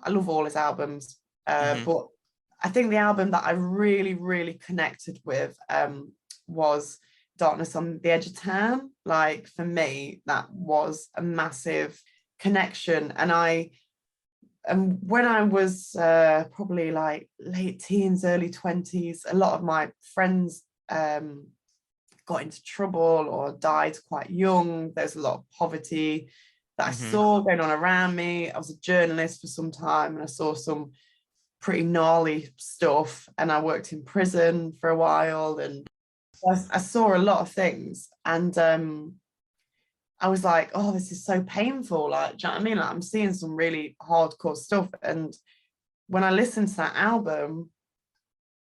I love all his albums, Mm-hmm. but I think the album that I really, really connected with was Darkness on the Edge of Town. Like, for me, that was a massive connection. And when I was probably like late teens, early 20s, a lot of my friends got into trouble or died quite young. There's a lot of poverty that I saw going on around me. I was a journalist for some time, and I saw some pretty gnarly stuff, and I worked in prison for a while, and I saw a lot of things, and I was like, oh, this is so painful. Like, do you know what I mean? Like, I'm seeing some really hardcore stuff. And when I listened to that album,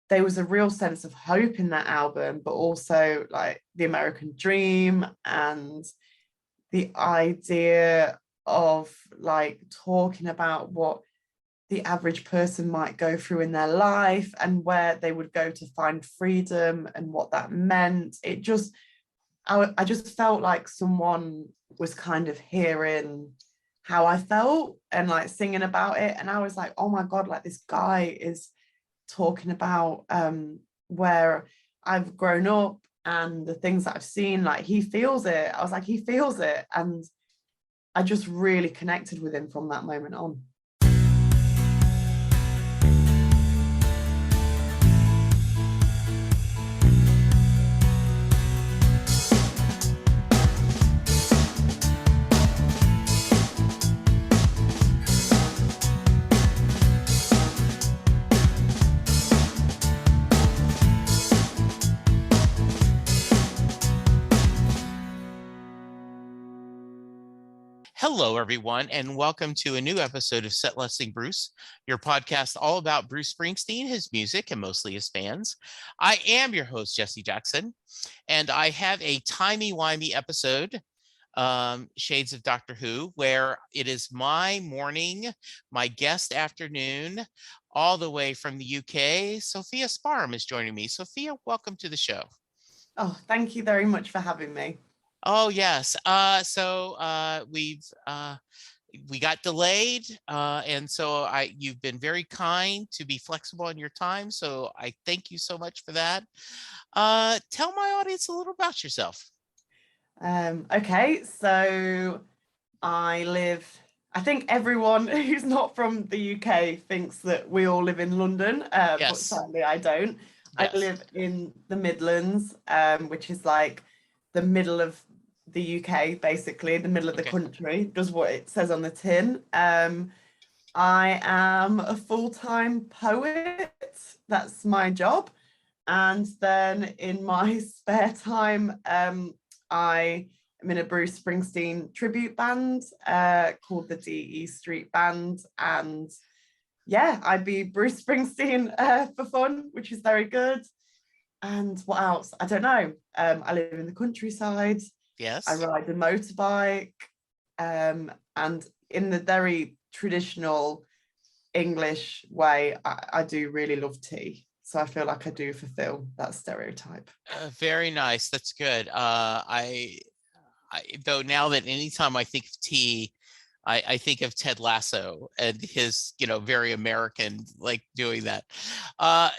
there was a real sense of hope in that album, but also like the American dream and the idea of like talking about what the average person might go through in their life and where they would go to find freedom and what that meant. I just felt like someone was kind of hearing how I felt and like singing about it. And I was like, oh my God, like this guy is talking about where I've grown up and the things that I've seen, like he feels it. I was like, he feels it. And I just really connected with him from that moment on. Hello, everyone, and welcome to a new episode of Set Listing Bruce, your podcast all about Bruce Springsteen, his music, and mostly his fans. I am your host, Jesse Jackson, and I have a timey-wimey episode, Shades of Doctor Who, where it is my morning, my guest afternoon, all the way from the UK. Sophie Sparham is joining me. Sophia, welcome to the show. Oh, thank you very much for having me. Oh, yes. We got delayed. And so you've been very kind to be flexible in your time. So I thank you so much for that. Tell my audience a little about yourself. Okay, so I think everyone who's not from the UK thinks that we all live in London, Yes. But sadly I don't. Yes. I live in the Midlands, which is like the middle of the UK, basically, the middle of the country, does what it says on the tin. I am a full-time poet. That's my job. And then in my spare time, I am in a Bruce Springsteen tribute band called the DE Street Band. And yeah, I be Bruce Springsteen for fun, which is very good. And what else? I don't know. I live in the countryside. Yes. I ride a motorbike. And in the very traditional English way, I do really love tea. So I feel like I do fulfill that stereotype. Very nice. That's good. I though now that anytime I think of tea, I think of Ted Lasso and his, very American, like doing that.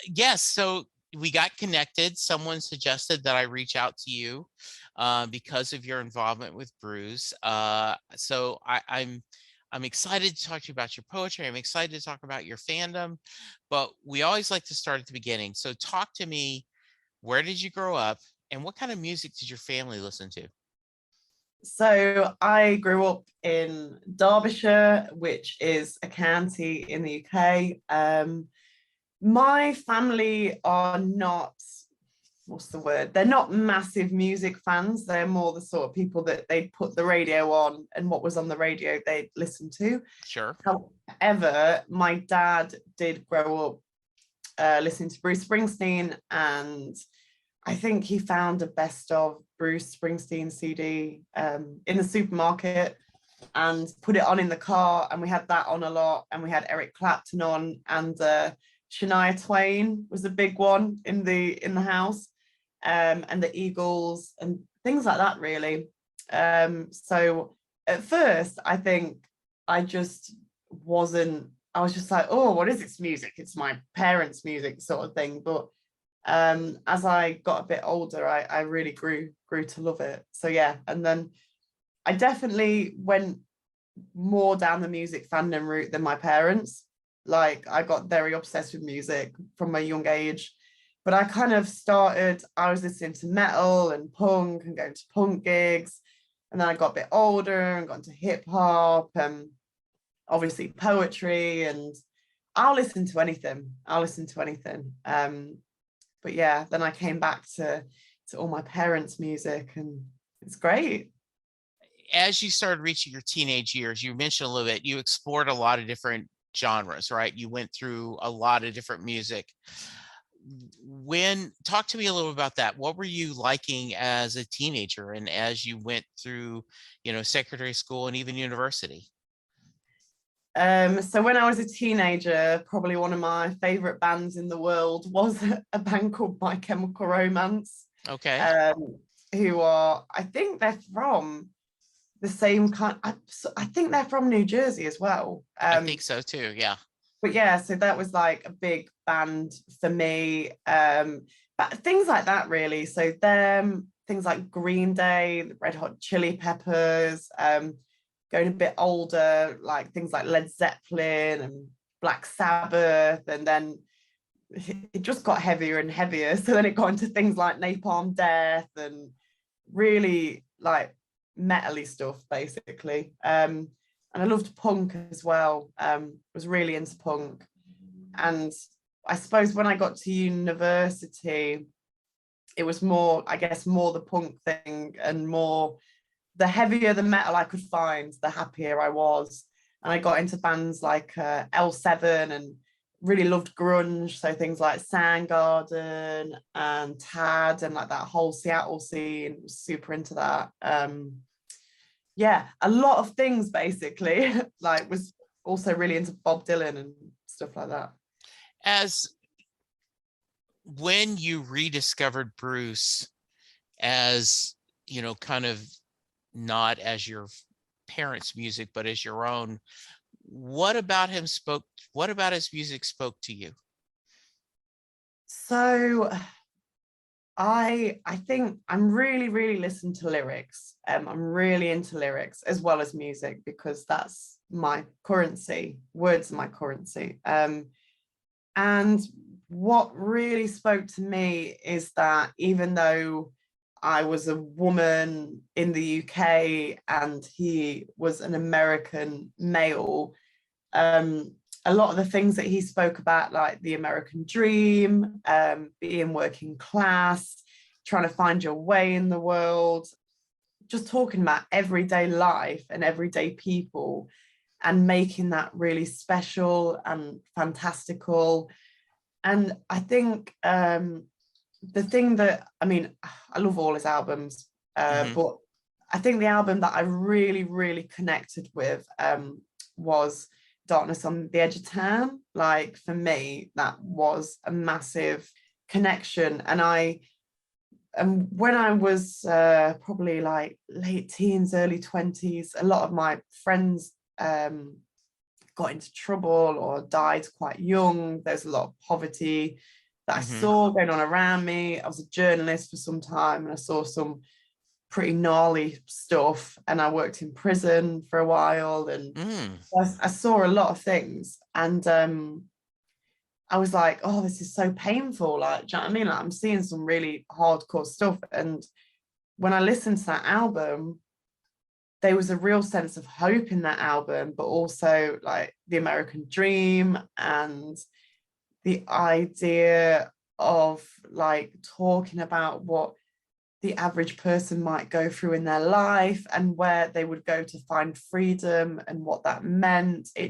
Yes. So we got connected. Someone suggested that I reach out to you because of your involvement with Bruce. So I'm excited to talk to you about your poetry. I'm excited to talk about your fandom, but we always like to start at the beginning. So talk to me. Where did you grow up, and what kind of music did your family listen to? So I grew up in Derbyshire, which is a county in the UK. My family are not, what's the word? They're not massive music fans. They're more the sort of people that they'd put the radio on, and what was on the radio they'd listen to. Sure. However, my dad did grow up listening to Bruce Springsteen, and I think he found a best of Bruce Springsteen CD in the supermarket and put it on in the car, and we had that on a lot, and we had Eric Clapton on, and Shania Twain was a big one in the house, and the Eagles and things like that, really. So at first I think I I was just like, oh, what is this music? It's my parents' music sort of thing. But as I got a bit older, I really grew to love it. So yeah, and then I definitely went more down the music fandom route than my parents. Like I got very obsessed with music from a young age, but I kind of started, I was listening to metal and punk and going to punk gigs. And then I got a bit older and got into hip hop and obviously poetry, and I'll listen to anything. But yeah, then I came back to all my parents' music, and it's great. As you started reaching your teenage years, you mentioned a little bit, you explored a lot of different genres, right? You went through a lot of different music. Talk to me a little about that. What were you liking as a teenager and as you went through, secondary school and even university? So when I was a teenager, probably one of my favorite bands in the world was a band called My Chemical Romance. Okay. Who are, I think they're from the same kind. I think they're from New Jersey as well. I think so too. Yeah. But yeah, so that was like a big band for me. But things like that really. So them, things like Green Day, the Red Hot Chili Peppers, going a bit older, like things like Led Zeppelin and Black Sabbath, and then it just got heavier and heavier. So then it got into things like Napalm Death and really like metally stuff, basically. And I loved punk as well. Was really into punk. And I suppose when I got to university, it was more, I guess, more the punk thing, and more the heavier the metal I could find, the happier I was. And I got into bands like L7 and really loved grunge. So things like Soundgarden and Tad and like that whole Seattle scene, was super into that. Yeah, a lot of things basically. Like was also really into Bob Dylan and stuff like that. As when you rediscovered Bruce as, kind of not as your parents' music, but as your own, what about his music spoke to you? So I think I'm really listening to lyrics. I'm really into lyrics as well as music, because that's my currency. Words are my currency. And what really spoke to me is that even though I was a woman in the UK and he was an American male, a lot of the things that he spoke about, like the American dream, being working class, trying to find your way in the world, just talking about everyday life and everyday people, and making that really special and fantastical. And I think the thing that, I mean, I love all his albums, but I think the album that I really connected with was Darkness on the Edge of Town. Like for me, that was a massive connection. And when I was probably like late teens, early 20s, a lot of my friends got into trouble or died quite young. There's a lot of poverty that I saw going on around me. I was a journalist for some time, and I saw some pretty gnarly stuff, and I worked in prison for a while, and I saw a lot of things, and I was like, oh, this is so painful. Like, do you know what I mean? Like, I'm seeing some really hardcore stuff. And when I listened to that album, there was a real sense of hope in that album, but also like the American dream and the idea of like talking about what the average person might go through in their life and where they would go to find freedom and what that meant. I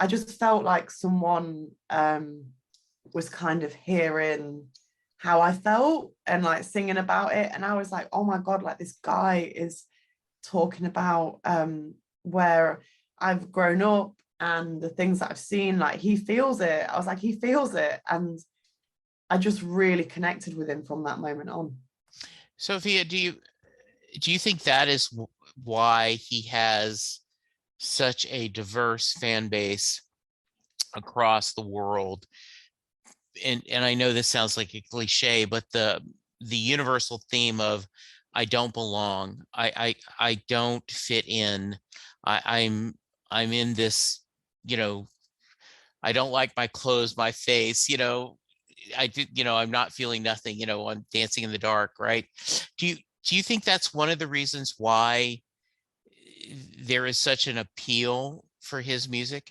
just felt like someone was kind of hearing how I felt and like singing about it. And I was like, oh my God, like this guy is talking about where I've grown up and the things that I've seen, like he feels it. I was like, he feels it. And I just really connected with him from that moment on. Sophia, do you think that is why he has such a diverse fan base across the world. And I know this sounds like a cliche, but the universal theme of I don't belong, I don't fit in, I'm in this, you know, I don't like my clothes, my face, I did, I'm not feeling nothing, I'm dancing in the dark, right? Do you think that's one of the reasons why there is such an appeal for his music?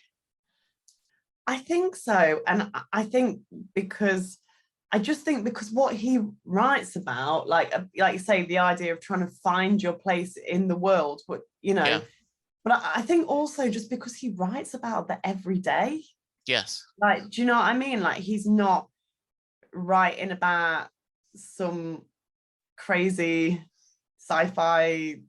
I think so. And I think because I just think because what he writes about, like you say, the idea of trying to find your place in the world, but Yeah. but I think also just because he writes about the everyday, Yes. like, do you know what I mean? Like he's not writing about some crazy sci-fi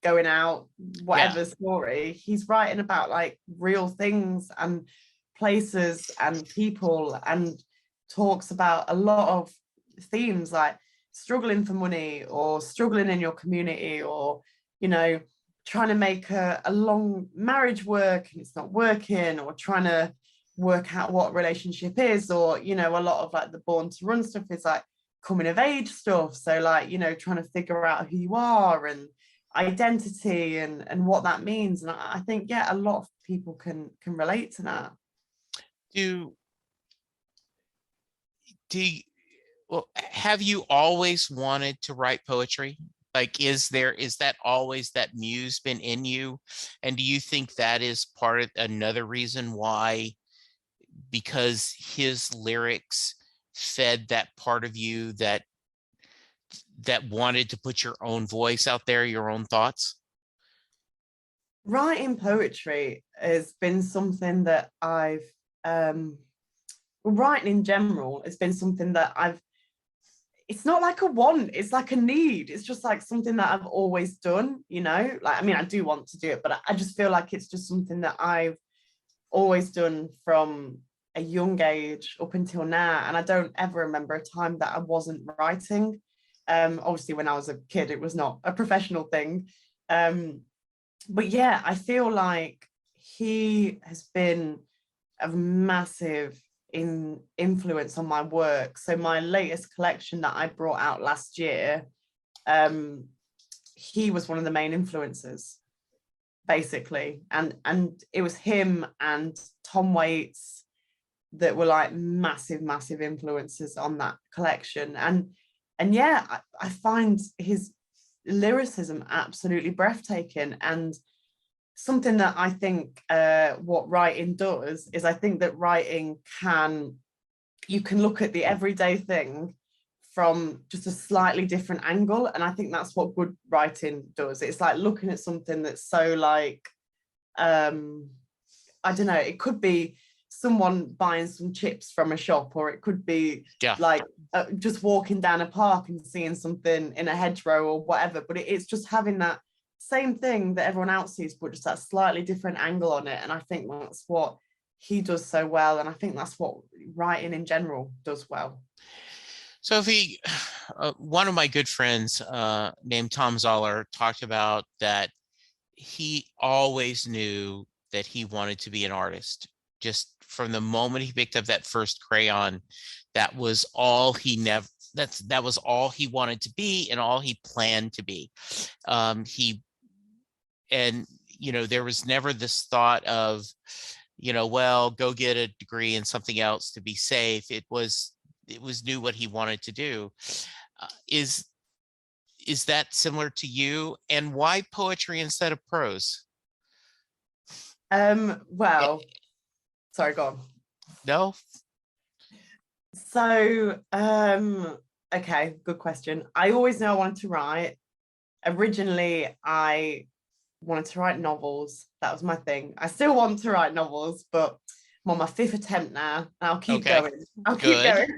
going out, Yeah. whatever story. He's writing about like real things and places and people, and talks about a lot of themes like struggling for money or struggling in your community, or trying to make a long marriage work and it's not working, or trying to work out what a relationship is, or a lot of like the Born to Run stuff is like coming of age stuff, so like trying to figure out who you are and identity and what that means. And I think a lot of people can relate to that. Do do you, well, have you always wanted to write poetry? Like, is that always that muse been in you? And do you think that is part of another reason why, because his lyrics fed that part of you that wanted to put your own voice out there, your own thoughts? Writing poetry has been something that I've writing in general has been something that it's not like a want, it's like a need. It's just like something that I've always done, like, I mean, I do want to do it, but I just feel like it's just something that I've always done from a young age up until now. And I don't ever remember a time that I wasn't writing. Obviously when I was a kid, it was not a professional thing. But I feel like he has been a massive influence on my work. So my latest collection that I brought out last year, he was one of the main influences, basically, and it was him and Tom Waits that were like massive influences on that collection. And I find his lyricism absolutely breathtaking. And something that I think what writing does is, I think that writing you can look at the everyday thing from just a slightly different angle. And I think that's what good writing does. It's like looking at something that's so like, I don't know, it could be someone buying some chips from a shop, or it could be like just walking down a park and seeing something in a hedgerow or whatever. But it's just having that same thing that everyone else sees, but just that slightly different angle on it. And I think that's what he does so well. And I think that's what writing in general does well. Sophie, one of my good friends named Tom Zoller talked about that he always knew that he wanted to be an artist. Just from the moment he picked up that first crayon, that was all that was all he wanted to be and all he planned to be. There was never this thought of, well, go get a degree in something else to be safe. It was knew what he wanted to do. Is that similar to you? And why poetry instead of prose? Well, sorry, go on. No. So, okay, good question. I always knew I wanted to write. Originally, I wanted to write novels. That was my thing. I still want to write novels, but I'm on my 5th attempt now. And I'll keep going. Keep going.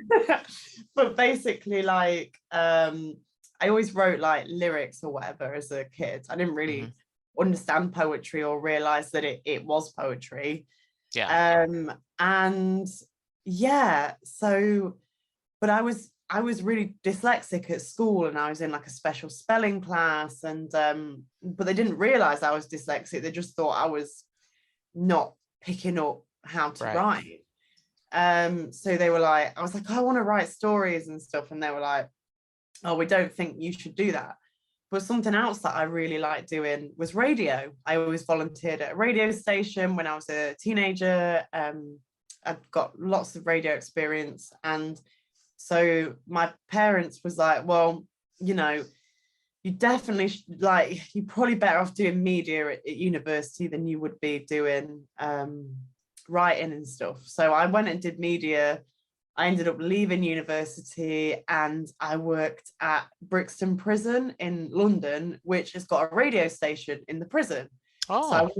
But basically, like, I always wrote like lyrics or whatever as a kid. I didn't really understand poetry or realize that it was poetry. And so, but I was really dyslexic at school, and I was in like a special spelling class, and but they didn't realize I was dyslexic. They just thought I was not picking up how to Right. write. So they were like, I was like, I want to write stories and stuff, and they were like, oh, we don't think you should do that. But something else that I really liked doing was radio. I always volunteered at a radio station when I was a teenager. I've got lots of radio experience, and so my parents was like, well, you know, you definitely like, you're probably better off doing media at university than you would be doing writing and stuff. So I went and did media. I ended up leaving university and I worked at Brixton Prison in London, which has got a radio station in the prison. So Oh,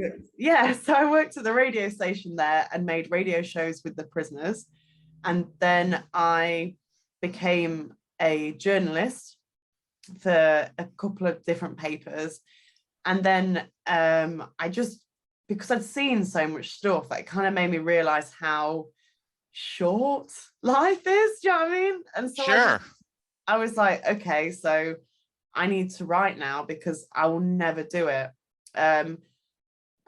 so I worked at the radio station there and made radio shows with the prisoners. And then I became a journalist for a couple of different papers. And then I just, because I'd seen so much stuff, that kind of made me realize how short life is. Do you know what I mean? And so sure. I was like, okay, so I need to write now because I will never do it.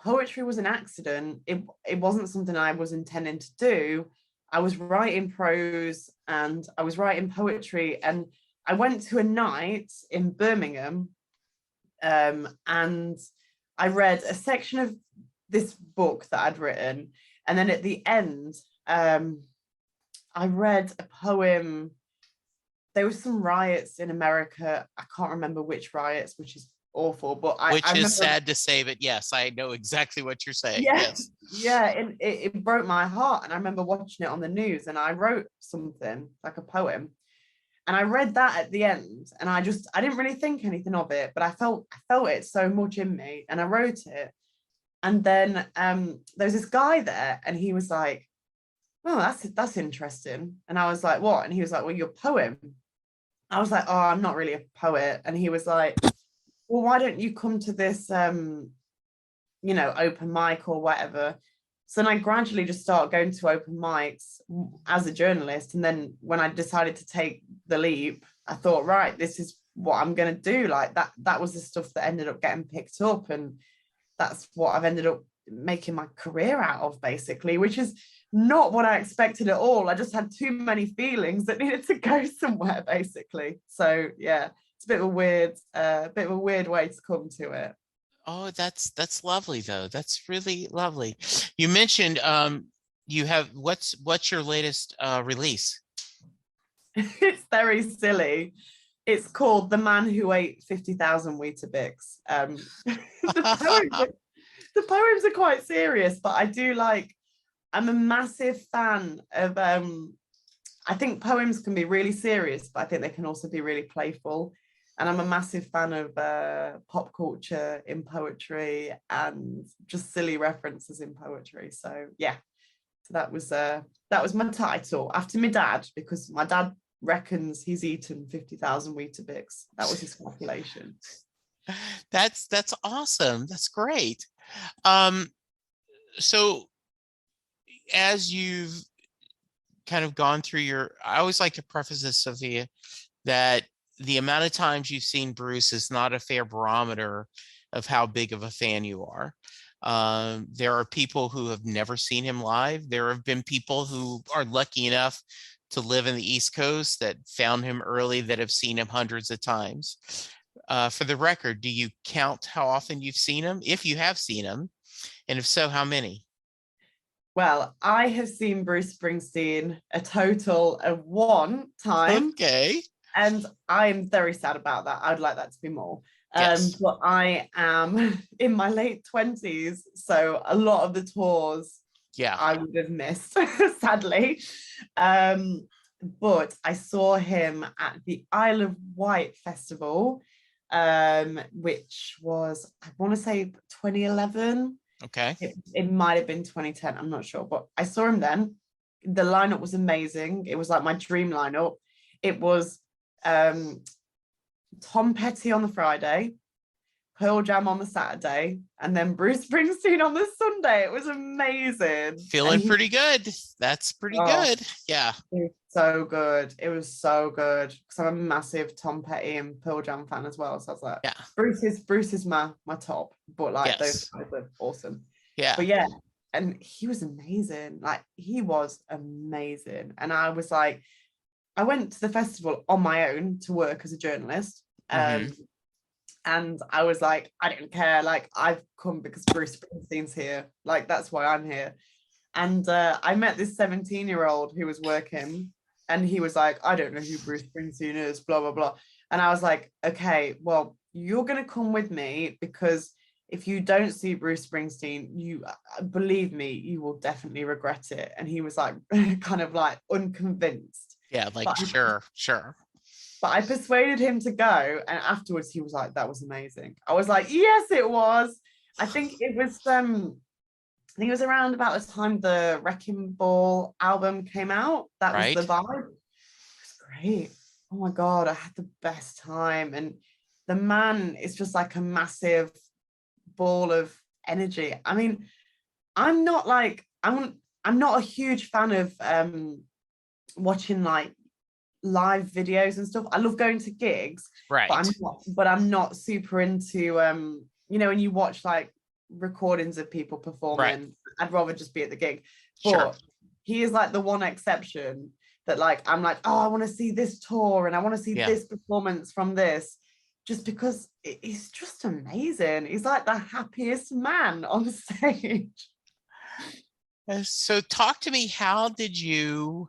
Poetry was an accident. It wasn't something I was intending to do. I was writing prose and I was writing poetry, and I went to a night in Birmingham, and I read a section of this book that I'd written, and then at the end, I read a poem. There were some riots in America. I can't remember which riots, which is awful, but I Which is remember, sad to say, but yes, I know exactly what you're saying. yeah, Yes. yeah, and it broke my heart. And I remember watching it on the news, and I wrote something like a poem, and I read that at the end, and I didn't really think anything of it, but I felt it so much in me, and I wrote it. And then there was this guy there, and he was like, oh, that's interesting. And I was like, what? And he was like, well, your poem. I was like, oh, I'm not really a poet. And he was like, well, why don't you come to this open mic or whatever? So then I gradually just started going to open mics as a journalist. And then when I decided to take the leap, I thought, right, this is what I'm going to do. Like that was the stuff that ended up getting picked up. And that's what I've ended up making my career out of, basically, which is not what I expected at all. I just had too many feelings that needed to go somewhere, basically. So yeah, it's a bit of a weird way to come to it. Oh, that's lovely though. That's really lovely. You mentioned you have what's your latest release? It's very silly. It's called The Man Who Ate 50,000 Weetabix. The poems are quite serious, but I'm a massive fan of I think poems can be really serious, but I think they can also be really playful. And I'm a massive fan of pop culture in poetry and just silly references in poetry. So yeah, so that was my title after my dad, because my dad reckons he's eaten 50,000 Weetabix. That was his calculation. That's awesome. That's great. So as you've kind of gone through I always like to preface this, Sophia, that the amount of times you've seen Bruce is not a fair barometer of how big of a fan you are. There are people who have never seen him live. There have been people who are lucky enough to live in the East Coast that found him early, that have seen him hundreds of times. For the record, do you count how often you've seen him, if you have seen him? And if so, how many? Well, I have seen Bruce Springsteen a total of one time. Okay. And I'm very sad about that. I'd like that to be more. Yes. But I am in my late 20s. So a lot of the tours Yeah. I would have missed, sadly. But I saw him at the Isle of Wight Festival, which was, I want to say 2011. Okay. It might have been 2010. I'm not sure. But I saw him then. The lineup was amazing. It was like my dream lineup. It was Tom Petty on the Friday, Pearl Jam on the Saturday, and then Bruce Springsteen on the Sunday. It was amazing. Feeling pretty good. That's pretty good. Yeah. It was so good. It was so good. Because I'm a massive Tom Petty and Pearl Jam fan as well. So I was like, yeah, Bruce is my top. But like, yes, those guys are awesome. Yeah. But yeah, and he was amazing. Like, he was amazing. And I was like, I went to the festival on my own to work as a journalist. Mm-hmm. And I was like, I don't care. Like, I've come because Bruce Springsteen's here. Like, that's why I'm here. And I met this 17-year-old who was working, and he was like, I don't know who Bruce Springsteen is, blah, blah, blah. And I was like, okay, well, you're going to come with me, because if you don't see Bruce Springsteen, you believe me, you will definitely regret it. And he was like, kind of like unconvinced. Yeah, like, But sure. but I persuaded him to go, and afterwards he was like, that was amazing. I was like, yes, it was. I think it was around about the time the Wrecking Ball album came out. That was the Right. vibe. It was great. Oh my God, I had the best time. And the man is just like a massive ball of energy. I mean, I'm not a huge fan of watching like live videos and stuff. I love going to gigs, Right. but I'm not super into when you watch like recordings of people Right. performing, I'd rather just be at the gig. Sure. But he is like the one exception that, like, I'm like, oh, I want to see this tour and I want to see Yeah. this performance from this, just because it's just amazing. He's like the happiest man on stage. So talk to me, how did you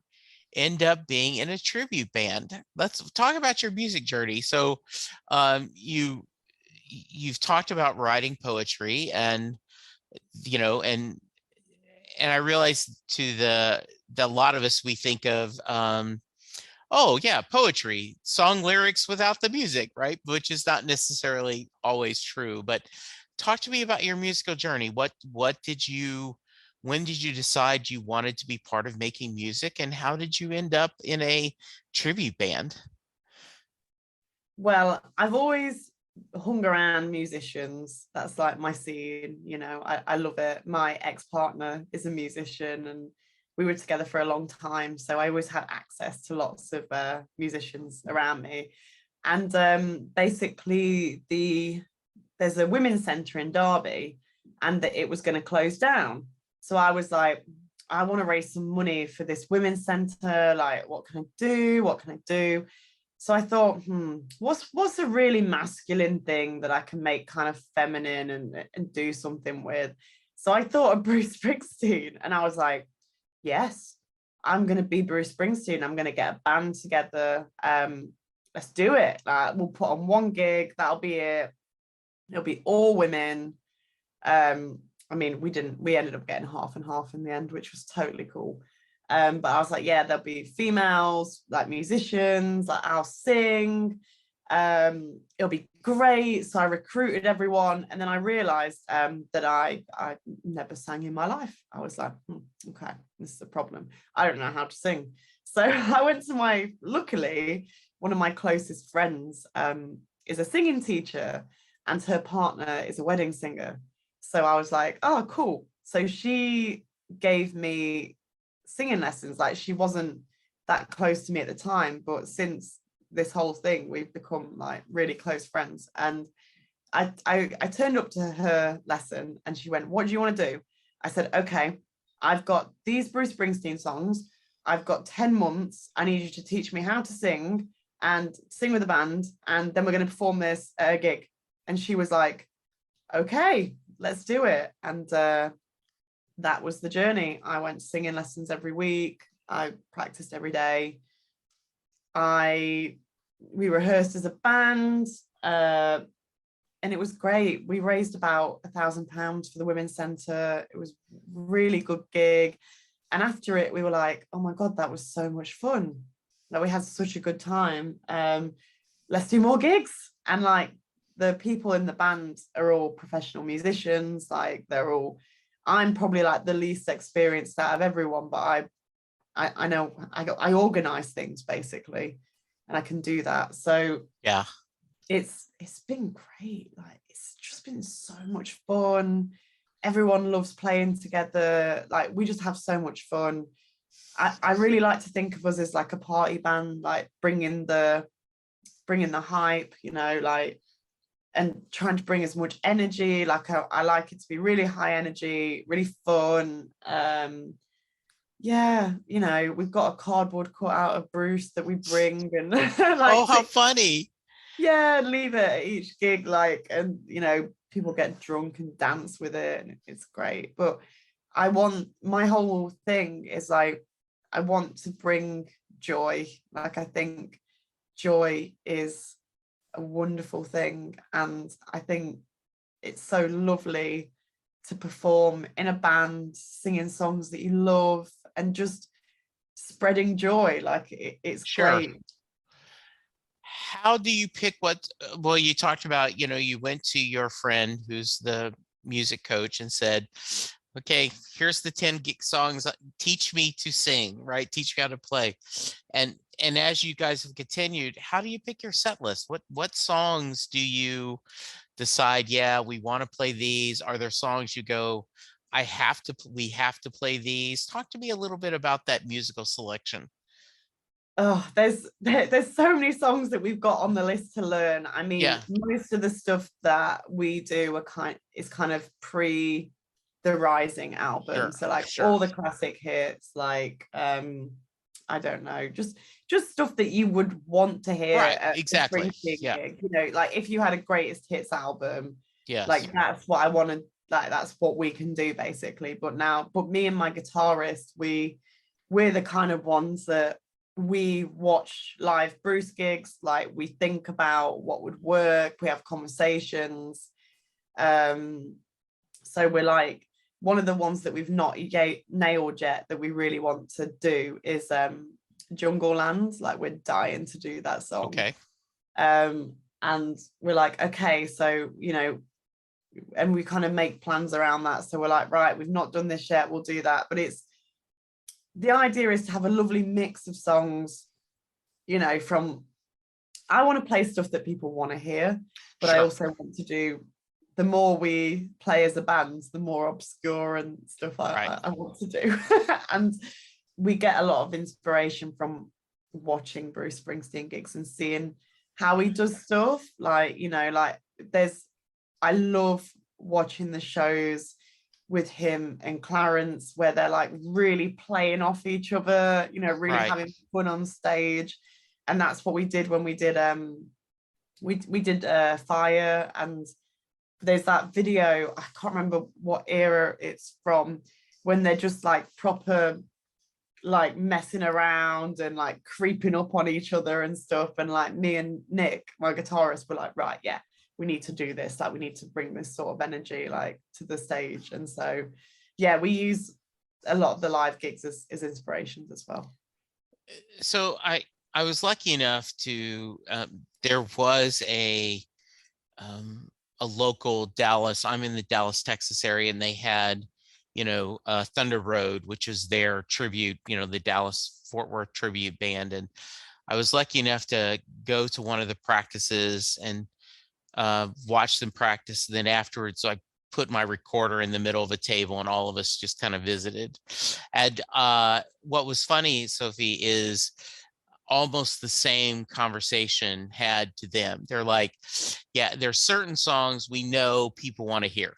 end up being in a tribute band? Let's talk about your music journey. So you've talked about writing poetry, and and I realize to the lot of us, we think of oh yeah, poetry, song lyrics without the music, right? Which is not necessarily always true. But talk to me about your musical journey. When did you decide you wanted to be part of making music, and how did you end up in a tribute band? Well, I've always hung around musicians. That's like my scene, I love it. My ex-partner is a musician, and we were together for a long time, so I always had access to lots of musicians around me. And basically there's a women's centre in Derby, and that it was going to close down. So I was like, I want to raise some money for this women's centre. Like, what can I do? So I thought, what's a really masculine thing that I can make kind of feminine and do something with? So I thought of Bruce Springsteen, and I was like, yes, I'm going to be Bruce Springsteen. I'm going to get a band together. Let's do it. We'll put on one gig. That'll be it. It'll be all women. I mean, we ended up getting half and half in the end, which was totally cool. But I was like, yeah, there'll be females, like musicians, like I'll sing. It'll be great. So I recruited everyone, and then I realized that I never sang in my life. I was like, okay, this is a problem. I don't know how to sing. So I went to luckily, one of my closest friends is a singing teacher, and her partner is a wedding singer. So I was like, oh, cool. So she gave me singing lessons. Like, she wasn't that close to me at the time, but since this whole thing, we've become like really close friends. And I turned up to her lesson, and she went, what do you want to do? I said, okay, I've got these Bruce Springsteen songs. I've got 10 months. I need you to teach me how to sing and sing with a band. And then we're going to perform this at a gig. And she was like, okay, let's do it. And that was the journey. I went singing lessons every week. I practiced every day. We rehearsed as a band, and it was great. We raised about £1,000 for the Women's Centre. It was a really good gig. And after it, we were like, oh my God, that was so much fun. Like, we had such a good time. Let's do more gigs. And like, the people in the band are all professional musicians. Like, I'm probably like the least experienced out of everyone, but I know I organize things basically, and I can do that. So Yeah, it's been great. Like, it's just been so much fun. Everyone loves playing together. Like, we just have so much fun. I really like to think of us as like a party band, like bringing the hype, like and trying to bring as much energy. Like I like it to be really high energy, really fun. Yeah, you know, we've got a cardboard cut out of Bruce that we bring and Oh, like how funny. yeah, leave it at each gig, like, and you know, people get drunk and dance with it, and it's great. But I want, my whole thing is like, I want to bring joy. Like, I think joy is a wonderful thing, and I think it's so lovely to perform in a band, singing songs that you love, and just spreading joy. Like it's Sure. great. How do you pick what, well, you talked about, you know, you went to your friend who's the music coach and said, okay, here's the 10 gig songs, teach me to sing, right? Teach me how to play. And as you guys have continued, how do you pick your set list? What songs do you decide, yeah, we want to play these? Are there songs you go, we have to play these? Talk to me a little bit about that musical selection. Oh, there's so many songs that we've got on the list to learn. I mean, Yeah, most of the stuff that we do is kind of pre the Rising album. sure, So like sure. all the classic hits, like I don't know, just stuff that you would want to hear Right, at a exactly. Springsteen Yeah, gig. You know, like if you had a greatest hits album, yes, like that's what I want to, like that's what we can do basically. But me and my guitarist, we're the kind of ones that we watch live Bruce gigs, like we think about what would work, we have conversations. So we're like, one of the ones that we've not yet nailed yet that we really want to do is Jungle Land. Like we're dying to do that song. okay. And we're like, okay, so you know, and we kind of make plans around that. So we're like, right, we've not done this yet, we'll do that. But it's, the idea is to have a lovely mix of songs, you know, from, I want to play stuff that people want to hear, but I Sure. also want to do, the more we play as a band, the more obscure and stuff Right. I want to do. And we get a lot of inspiration from watching Bruce Springsteen gigs and seeing how he does stuff. Like, you know, like I love watching the shows with him and Clarence where they're like really playing off each other, you know, really Right. having fun on stage. And that's what we did when we did we did Fire, and there's that video, I can't remember what era it's from, when they're just like proper like messing around and like creeping up on each other and stuff, and like me and Nick, my guitarist, were like, right, yeah, we need to do this, like we need to bring this sort of energy like to the stage. And so yeah, we use a lot of the live gigs as inspirations as well. So I was lucky enough to there was a local Dallas. I'm in the Dallas, Texas area, and they had, you know, Thunder Road, which is their tribute, you know, the Dallas Fort Worth tribute band. And I was lucky enough to go to one of the practices and watch them practice. And then afterwards, I put my recorder in the middle of a table and all of us just kind of visited. And what was funny, Sophie, is almost the same conversation had to them. They're like, yeah, there's certain songs we know people want to hear,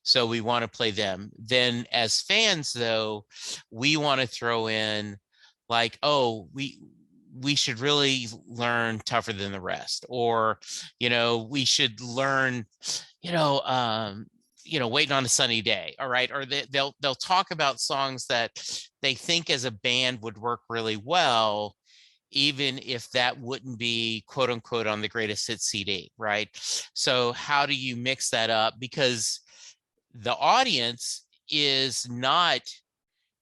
so we want to play them. Then as fans, though, we want to throw in like, oh, we should really learn Tougher Than the Rest, or, you know, we should learn, you know, Waiting on a Sunny Day. All right. Or they'll talk about songs that they think as a band would work really well, even if that wouldn't be quote unquote on the greatest hit CD, right? So how do you mix that up? Because the audience is not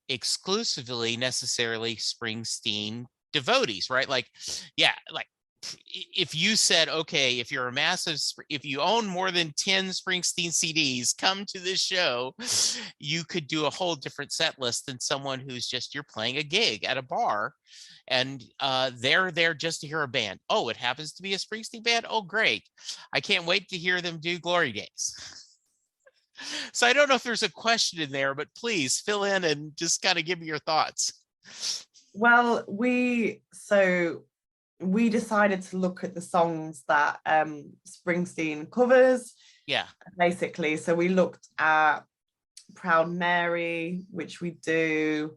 exclusively necessarily Springsteen devotees, right? Like, yeah, like if you said, okay, if you're a massive, if you own more than 10 Springsteen CDs, come to this show, you could do a whole different set list than someone who's just, you're playing a gig at a bar and they're there just to hear a band. Oh, it happens to be a Springsteen band. Oh, great. I can't wait to hear them do Glory Days. So I don't know if there's a question in there, but please fill in and just kind of give me your thoughts. Well, we decided to look at the songs that Springsteen covers, Yeah. basically. So we looked at Proud Mary, which we do,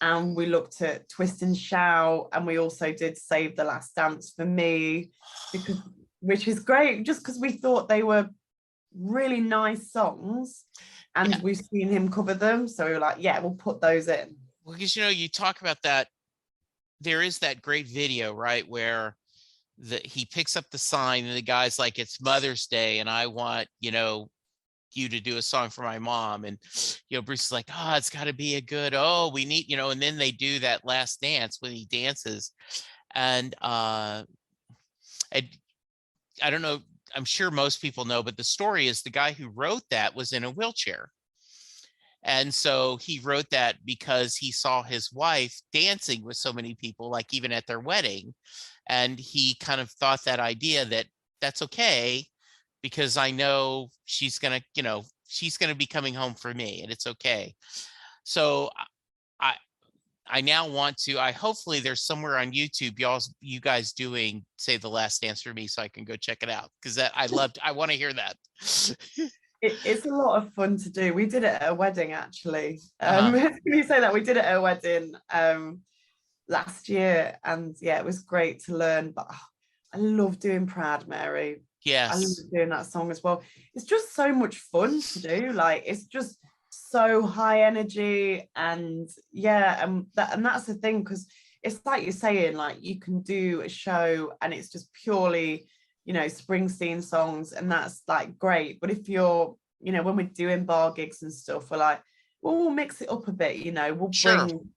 and we looked at Twist and Shout, and we also did Save the Last Dance for Me, which is great, just because we thought they were really nice songs, and we've seen him cover them, so we were like, yeah, we'll put those in. Well, because you talk about that, there is that great video, right, where he picks up the sign and the guy's like, it's Mother's Day and I want, you to do a song for my mom. And, Bruce is like, oh, it's got to be a good, we need, and then they do that last dance when he dances. And I don't know, I'm sure most people know, but the story is the guy who wrote that was in a wheelchair. And so he wrote that because he saw his wife dancing with so many people, like even at their wedding. And he kind of thought that idea that that's okay, because I know she's going to be coming home for me and it's okay. So I now want to, hopefully there's somewhere on YouTube, you guys doing Save the Last Dance for Me, so I can go check it out, because I want to hear that. It's a lot of fun to do. We did it at a wedding, actually. Can you say that? We did it at a wedding last year, and yeah, it was great to learn. But I love doing Proud Mary. Yes, I love doing that song as well. It's just so much fun to do. Like, it's just so high energy, and yeah, and that's the thing, because it's like you're saying, like, you can do a show and it's just purely, Springsteen songs, and that's like great. But if you're, when we're doing bar gigs and stuff, we're like, well, we'll mix it up a bit, we'll bring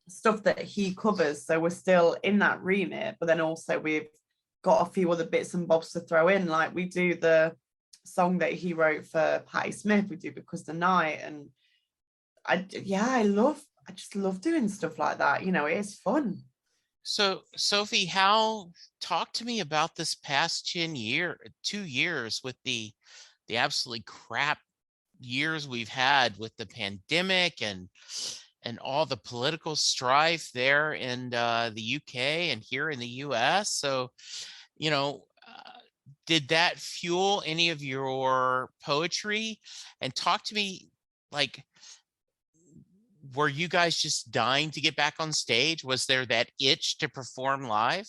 stuff that he covers, so we're still in that remit, but then also we've got a few other bits and bobs to throw in. Like, we do the song that he wrote for Patti Smith, we do Because the Night, and I just love doing stuff like that. It is fun. So Sophie, talk to me about this past 2 years with the absolutely crap years we've had with the pandemic and all the political strife there in the UK and here in the US. So, did that fuel any of your poetry? And talk to me, like, were you guys just dying to get back on stage? Was there that itch to perform live?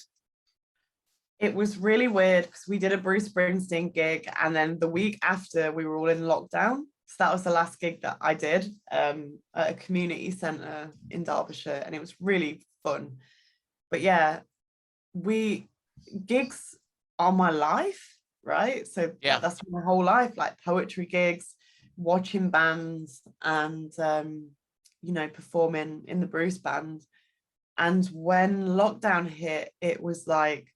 It was really weird, because we did a Bruce Springsteen gig, and then the week after we were all in lockdown. So that was the last gig that I did at a community centre in Derbyshire, and it was really fun. But yeah, gigs are my life, right? So yeah, that's my whole life, like poetry gigs, watching bands, and performing in the Bruce band. And when lockdown hit, it was like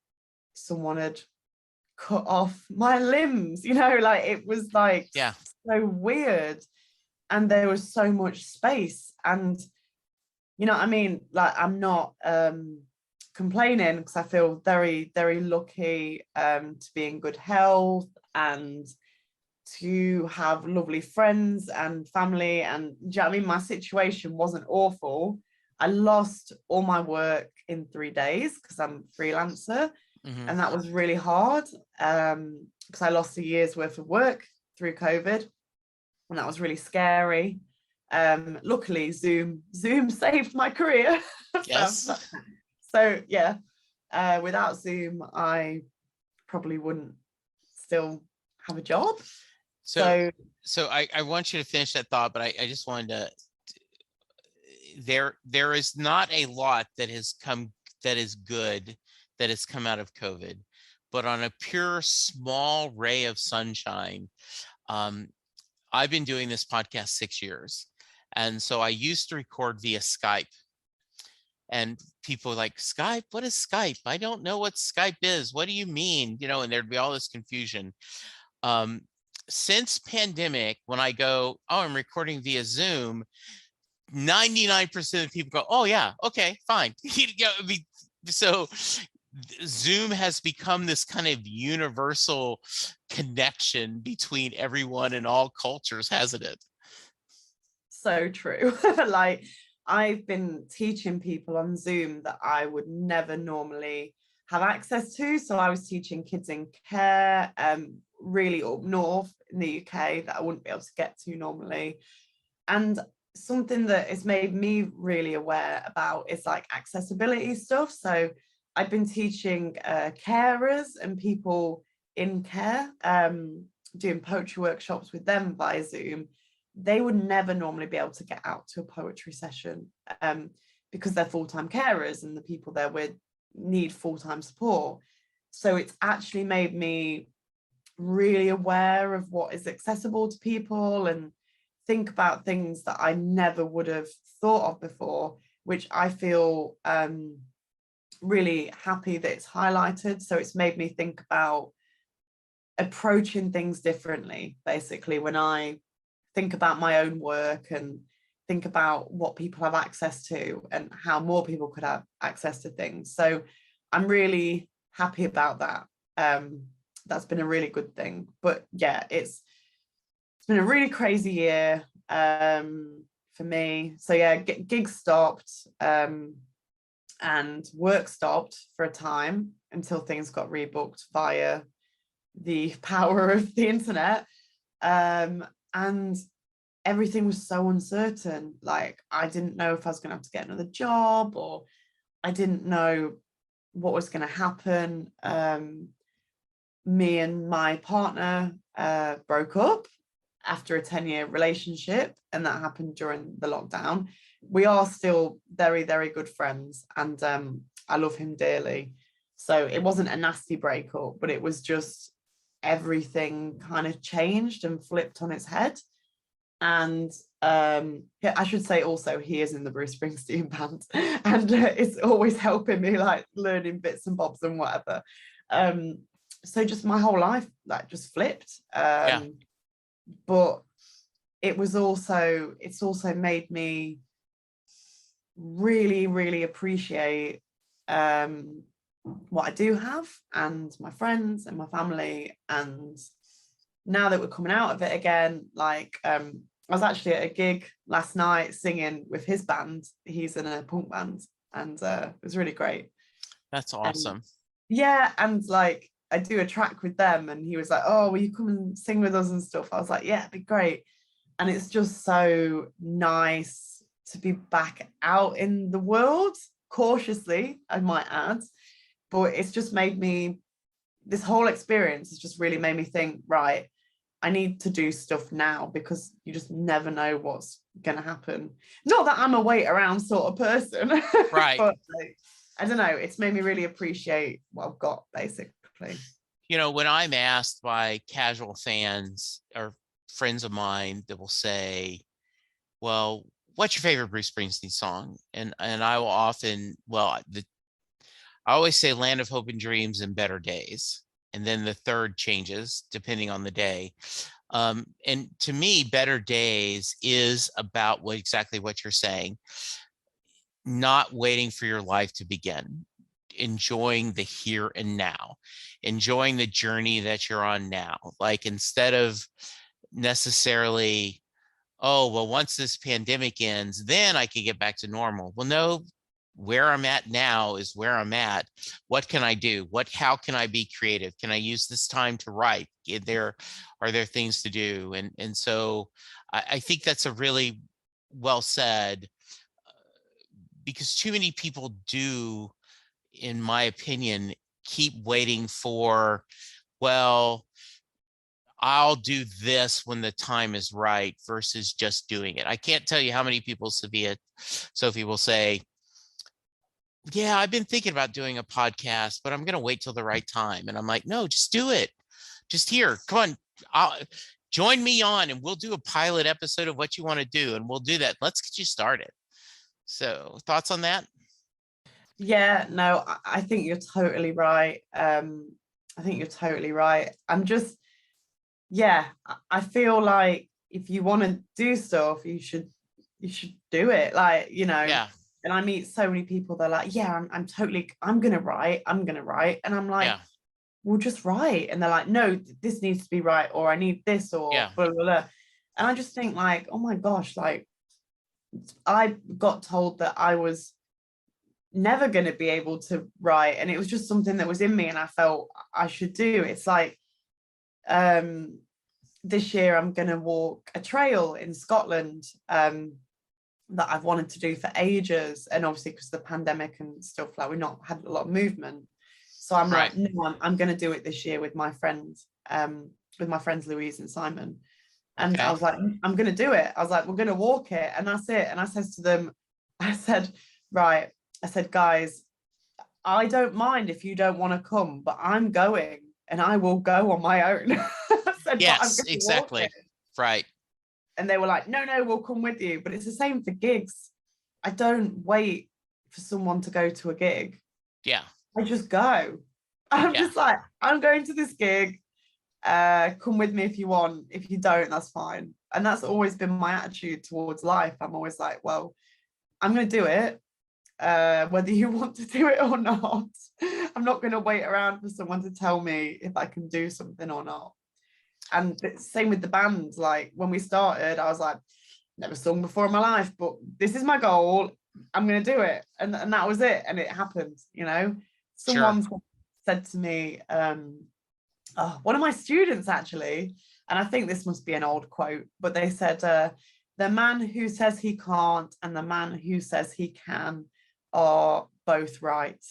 someone had cut off my limbs, like, it was like so weird, and there was so much space, and I mean, like, I'm not complaining, because I feel very, very lucky to be in good health and to have lovely friends and family, and do you know what I mean? My situation wasn't awful. I lost all my work in 3 days because I'm a freelancer. And that was really hard, because I lost a year's worth of work through COVID, and that was really scary. Luckily, Zoom saved my career. Yes. So yeah, without Zoom, I probably wouldn't still have a job. So I want you to finish that thought, but I just wanted to. There is not a lot that has come that is good that has come out of COVID, but on a pure small ray of sunshine, I've been doing this podcast 6 years. And so I used to record via Skype, and people are like, Skype? What is Skype? I don't know what Skype is. What do you mean? And there'd be all this confusion. Since pandemic, when I go, I'm recording via Zoom, 99% of people go, oh yeah, okay, fine. So Zoom has become this kind of universal connection between everyone and all cultures, hasn't it? So true. Like, I've been teaching people on Zoom that I would never normally have access to. So I was teaching kids in care, really up north in the UK, that I wouldn't be able to get to normally. And something that has made me really aware about is like accessibility stuff. So I've been teaching carers and people in care, doing poetry workshops with them via Zoom. They would never normally be able to get out to a poetry session, because they're full-time carers and the people they're with need full-time support. So it's actually made me really aware of what is accessible to people and think about things that I never would have thought of before, which I feel really happy that it's highlighted. So it's made me think about approaching things differently, basically, when I think about my own work and think about what people have access to and how more people could have access to things. So I'm really happy about that. That's been a really good thing. But yeah, it's been a really crazy year for me. So yeah, gigs stopped, and work stopped for a time until things got rebooked via the power of the internet. And everything was so uncertain. Like, I didn't know if I was going to have to get another job, or I didn't know what was going to happen. Me and my partner broke up after a 10-year relationship, and that happened during the lockdown. We are still very, very good friends, and I love him dearly. So it wasn't a nasty breakup, but it was just everything kind of changed and flipped on its head. And I should say also, he is in the Bruce Springsteen band, and it's always helping me, like, learning bits and bobs and whatever. So just my whole life, like, just flipped. But it's also made me really, really appreciate what I do have, and my friends and my family. And now that we're coming out of it again, like, I was actually at a gig last night singing with his band. He's in a punk band, and it was really great. That's awesome. And like, I do a track with them, and he was like, "Oh, will you come and sing with us and stuff?" I was like, "Yeah, it'd be great." And it's just so nice to be back out in the world, cautiously, I might add. But it's just made me, this whole experience has just really made me think, right, I need to do stuff now, because you just never know what's going to happen. Not that I'm a wait around sort of person, Right. but like, I don't know, it's made me really appreciate what I've got, basically. You know, when I'm asked by casual fans or friends of mine that will say, well, what's your favorite Bruce Springsteen song? And I will often, I always say Land of Hope and Dreams and Better Days. And then the third changes depending on the day. And to me, Better Days is about exactly what you're saying. Not waiting for your life to begin, enjoying the here and now, enjoying the journey that you're on now. Like, instead of necessarily, oh, well, once this pandemic ends, then I can get back to normal. Well, no, where I'm at now is where I'm at. What can I do? How can I be creative? Can I use this time to write? Are there things to do? And so I think that's a really well said, because too many people do, in my opinion, keep waiting for, well, I'll do this when the time is right, versus just doing it. I can't tell you how many people, Sophie, will say, yeah, I've been thinking about doing a podcast, but I'm going to wait till the right time. And I'm like, no, just do it. Just here, come on, join me on, and we'll do a pilot episode of what you want to do. And we'll do that. Let's get you started. So, thoughts on that? Yeah, no, I think you're totally right. I'm just, yeah, I feel like if you want to do stuff, you should do it. Like, you know, Yeah. And I meet so many people, they're like, yeah, I'm gonna write. And I'm like, well, just write. And they're like, no, this needs to be right, or I need this, or blah, blah, blah. And I just think, like, oh my gosh, like, I got told that I was never going to be able to write, and it was just something that was in me and I felt I should do. It's like this year I'm going to walk a trail in Scotland that I've wanted to do for ages, and obviously because of the pandemic and stuff, like we've not had a lot of movement, so I'm Right. like, no, I'm going to do it this year with my friends Louise and Simon. And I Okay. was like, I'm going to do it. I was like, we're going to walk it, and that's it. And I said to them, I said, right, I said, guys, I don't mind if you don't want to come, but I'm going, and I will go on my own. I said, but I'm Yes, going to walk it. exactly. Right. And they were like, no, we'll come with you. But it's the same for gigs. I don't wait for someone to go to a gig. Yeah. I just go. I'm just like, I'm going to this gig. Come with me if you want. If you don't, that's fine. And that's always been my attitude towards life. I'm always like, well, I'm going to do it, whether you want to do it or not. I'm not going to wait around for someone to tell me if I can do something or not. And same with the band. Like when we started, I was like, never sung before in my life, but this is my goal. I'm going to do it. And that was it. And it happened, you know. Someone said to me, one of my students actually, and I think this must be an old quote, but they said, the man who says he can't and the man who says he can are both right.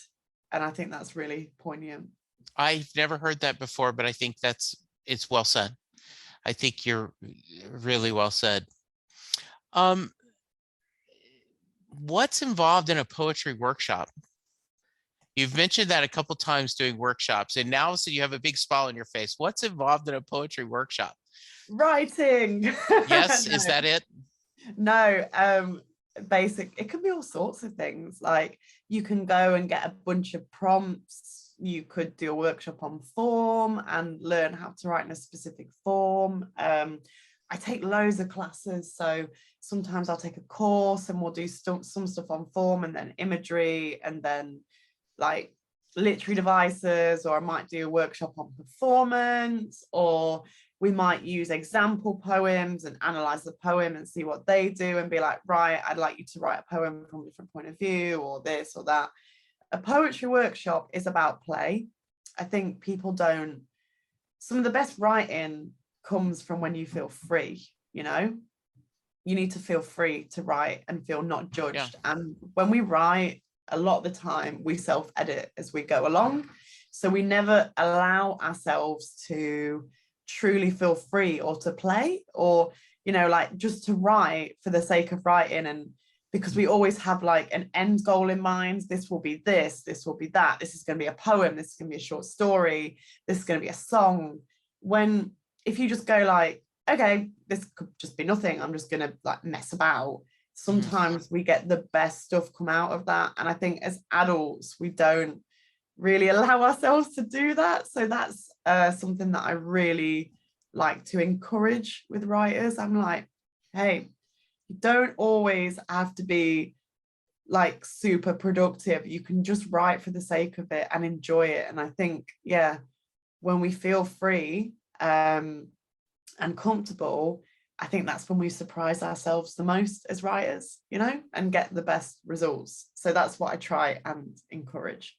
And I think that's really poignant. I've never heard that before, but I think it's well said. I think you're really well said. What's involved in a poetry workshop? You've mentioned that a couple times doing workshops, and now so you have a big smile on your face. What's involved in a poetry workshop? Writing. Yes, No. Is that it? No, basic. It could be all sorts of things. Like you can go and get a bunch of prompts. You could do a workshop on form and learn how to write in a specific form. I take loads of classes, so sometimes I'll take a course and we'll do some stuff on form and then imagery and then like literary devices, or I might do a workshop on performance, or we might use example poems and analyze the poem and see what they do and be like, right, I'd like you to write a poem from a different point of view, or this or that. A poetry workshop is about play. I think people don't, some of the best writing comes from when you feel free, you know? You need to feel free to write and feel not judged. Yeah. And when we write, a lot of the time we self-edit as we go along. So we never allow ourselves to truly feel free or to play, or, you know, like just to write for the sake of writing. And because we always have like an end goal in mind, this will be this will be that, this is going to be a poem, this is going to be a short story, this is going to be a song. When if you just go like, okay, this could just be nothing, I'm just going to like mess about, sometimes we get the best stuff come out of that. And I think as adults we don't really allow ourselves to do that. So that's something that I really like to encourage with writers. I'm like, hey, you don't always have to be like super productive. You can just write for the sake of it and enjoy it. And I think, yeah, when we feel free and comfortable, I think that's when we surprise ourselves the most as writers, you know, and get the best results. So that's what I try and encourage.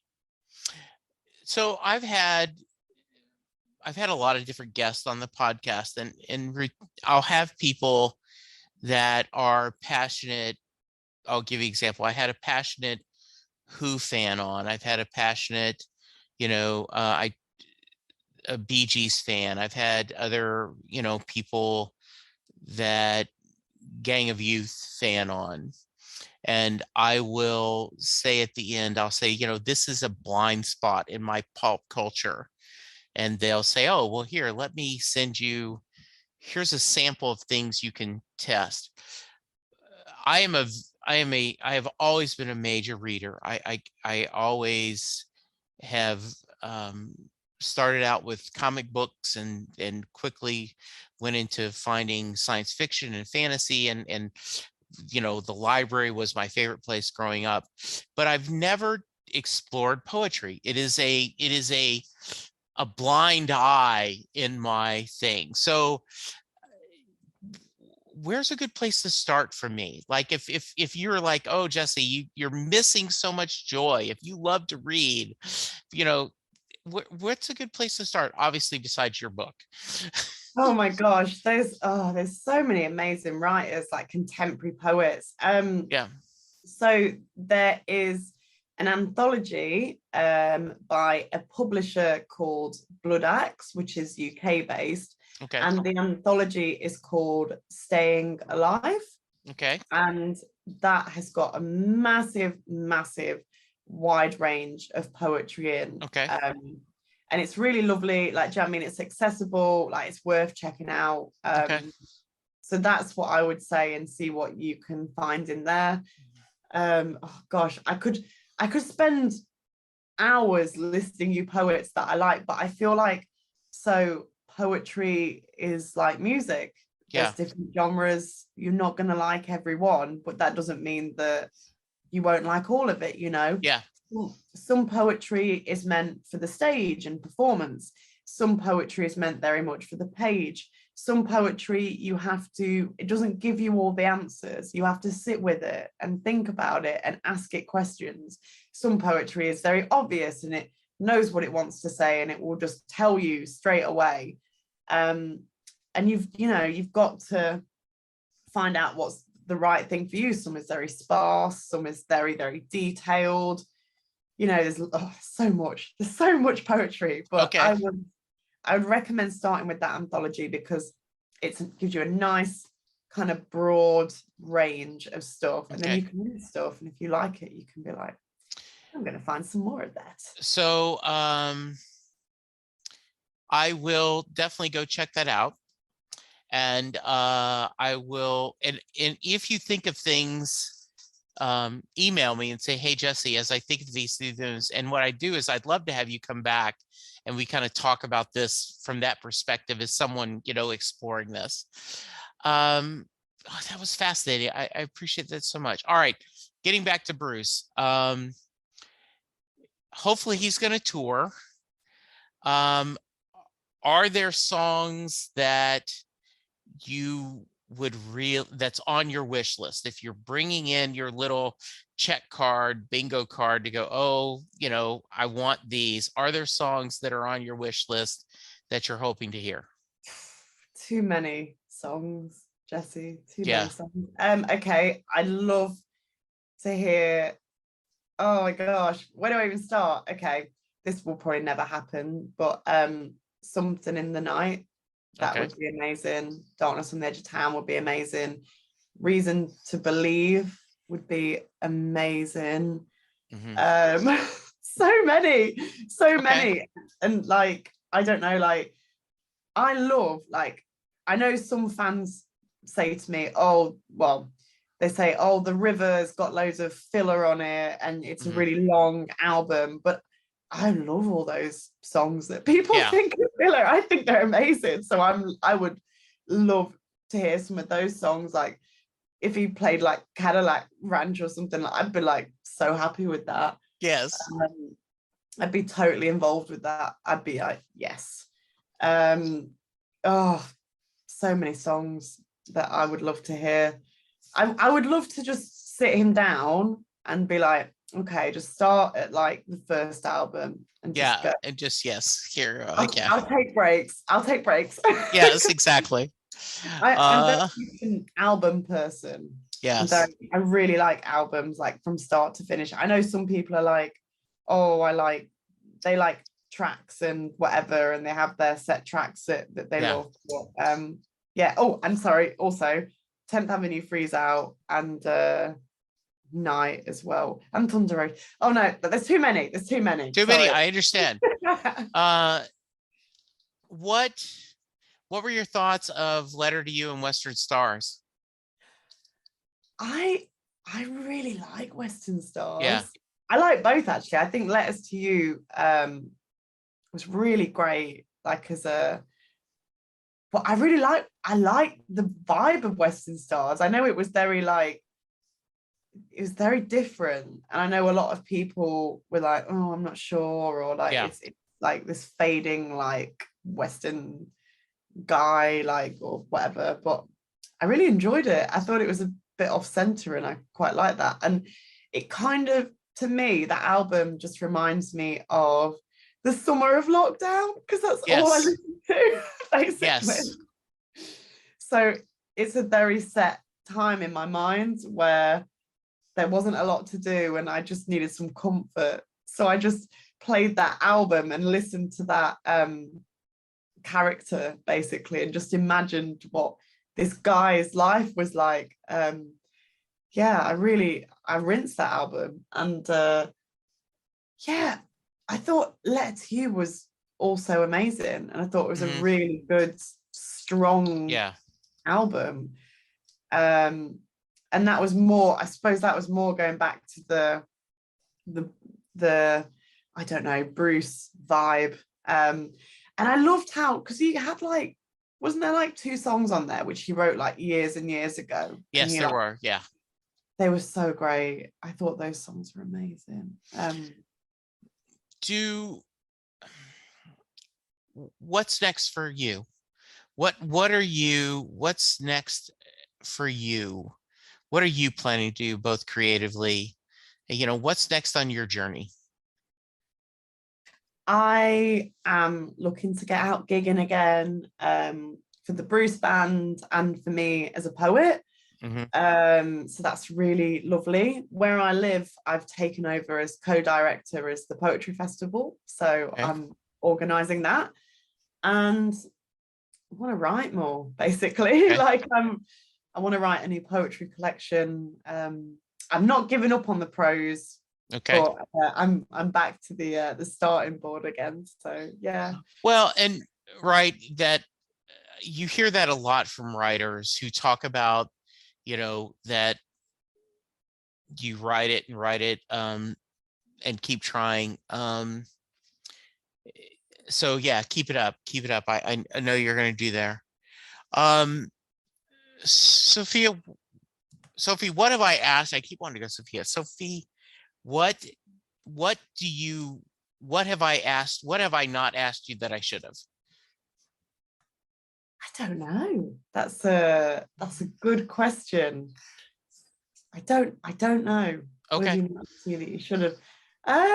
So I've had a lot of different guests on the podcast, and I'll have people that are passionate. I'll give you an example. I had a passionate Who fan on. I've had a passionate, a Bee Gees fan. I've had other, people that Gang of Youth fan on. And I will say at the end, I'll say, this is a blind spot in my pop culture. And they'll say, oh, well, here, let me send you, here's a sample of things you can test. I have always been a major reader. I always have started out with comic books and quickly went into finding science fiction and fantasy, and the library was my favorite place growing up, but I've never explored poetry. It is a blind eye in my thing. So where's a good place to start for me? Like if you're like, oh, Jesse, you're missing so much joy. If you love to read, you know, what's a good place to start? Obviously, besides your book. Oh my gosh, there's so many amazing writers, like contemporary poets. Yeah. So there is an anthology by a publisher called Blood Axe, which is UK based. Okay. And the anthology is called Staying Alive. Okay. And that has got a massive, massive wide range of poetry in. Okay. And it's really lovely. Like, do you know what I mean? It's accessible, like it's worth checking out. Okay. So that's what I would say, and see what you can find in there. Oh gosh, I could spend hours listing you poets that I like, but I feel like, so poetry is like music. Yeah. There's different genres. You're not going to like everyone, but that doesn't mean that you won't like all of it, you know? Yeah. Some poetry is meant for the stage and performance. Some poetry is meant very much for the page. Some poetry, it doesn't give you all the answers. You have to sit with it and think about it and ask it questions. Some poetry is very obvious and it knows what it wants to say and it will just tell you straight away. And you've got to find out what's the right thing for you. Some is very sparse, some is very, very detailed. There's so much poetry, but okay. I would recommend starting with that anthology because it gives you a nice kind of broad range of stuff. And then you can read stuff, and if you like it, you can be like, I'm going to find some more of that. So I will definitely go check that out. And I will, and if you think of things, email me and say, hey, Jesse, as I think of these things, and what I do is I'd love to have you come back and we kind of talk about this from that perspective as someone, exploring this. That was fascinating. I appreciate that so much. All right, getting back to Bruce. Hopefully he's going to tour. Are there songs that you would that's on your wish list? If you're bringing in your little check card, bingo card to go, I want these. Are there songs that are on your wish list that you're hoping to hear? Too many songs, Jesse. Too Yeah. many songs. Okay, I'd love to hear. Oh my gosh, where do I even start? Okay, this will probably never happen, but Something in the Night. That would be amazing. Darkness on the Edge of Town would be amazing. Reason to Believe would be amazing. Mm-hmm. So many. And like, I don't know, like, I love, like, I know some fans say to me, they say, The River's got loads of filler on it and it's a really long album, but I love all those songs that people think are filler. I think they're amazing. So I would love to hear some of those songs. Like if he played like Cadillac Ranch or something, I'd be like so happy with that. Yes. I'd be totally involved with that. I'd be like, yes. So many songs that I would love to hear. I would love to just sit him down and be like, okay, just start at like the first album and just go. And just here. I'll take breaks. Yes, exactly. I'm an album person. Yes. I really like albums, like from start to finish. I know some people are like, they like tracks and whatever, and they have their set tracks that they love. But, I'm sorry. Also, 10th Avenue Freeze Out and Night as well, and Thunder Road. Oh no, there's too many. I understand. What were your thoughts of Letter to You and Western Stars? I really like Western Stars. I like both, actually. I think Letters to You was really great, like but I like the vibe of Western Stars. I know it was very very different, and I know a lot of people were like, I'm not sure, or like it's like this fading like Western guy, like, or whatever, but I really enjoyed it. I thought it was a bit off center, and I quite like that. And it kind of, to me, that album just reminds me of the summer of lockdown, because that's all I Yes. listen to, basically. Yes. So it's a very set time in my mind where there wasn't a lot to do and I just needed some comfort. So I just played that album and listened to that character, basically, and just imagined what this guy's life was like. Yeah, I rinsed that album. And yeah, I thought Let You was also amazing. And I thought it was a really good, strong album. And that was more, I suppose that was more going back to the I don't know, Bruce vibe. And I loved how, because he had like, wasn't there like 2 songs on there which he wrote like years and years ago? Yes, there were. Yeah. They were so great. I thought those songs were amazing. What's next for you? What's next for you? What are you planning to do, both creatively? What's next on your journey? I am looking to get out gigging again, for the Bruce band and for me as a poet. So that's really lovely. Where I live, I've taken over as co-director as the Poetry Festival. So I'm organising that. And I want to write more, basically. Like I want to write a new poetry collection. I'm not giving up on the prose. But I'm back to the starting board again. So yeah. Well, and right, that you hear that a lot from writers who talk about, that you write it and keep trying. So yeah, keep it up. I know you're going to do there. Sophie, what have I asked? I keep wanting to go Sophia. Sophie, what have I asked? What have I not asked you that I should have? I don't know. That's a good question. I don't know. Okay. That you should have. I